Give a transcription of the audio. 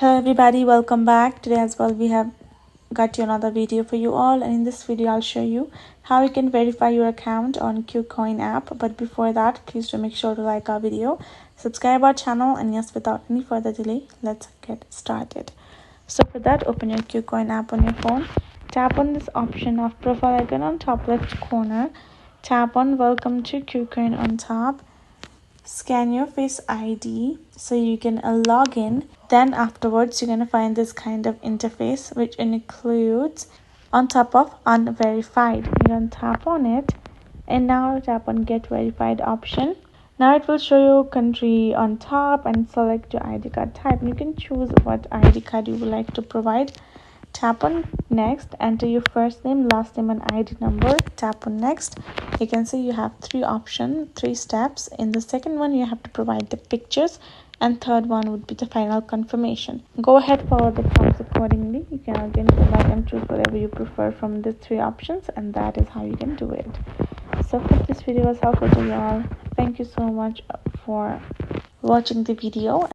Hello everybody, welcome back. Today as well we have got you another video for you all, and in this video I'll show you how you can verify your account on KuCoin app. But before that, please do make sure to like our video, subscribe our channel, and yes, without any further delay, let's get started. So for that, open your KuCoin app on your phone, tap on this option of profile icon on top left corner, tap on welcome to KuCoin on top, scan your face ID so you can log in. Then afterwards you're going to find this kind of interface, which includes on top of Unverified. You're going to tap on it, and now tap on get verified option. Now it will show you country on top and select your ID card type. You can choose what ID card you would like to provide. Tap on next, enter your first name, last name, and ID number. Tap on next. You can see you have three steps. In the second one you have to provide the pictures, and third one would be the final confirmation. Go ahead, follow the prompts accordingly. You can again go back and choose whatever you prefer from the three options, and that is how you can do it. So hope this video was helpful to you all. Thank you so much for watching the video.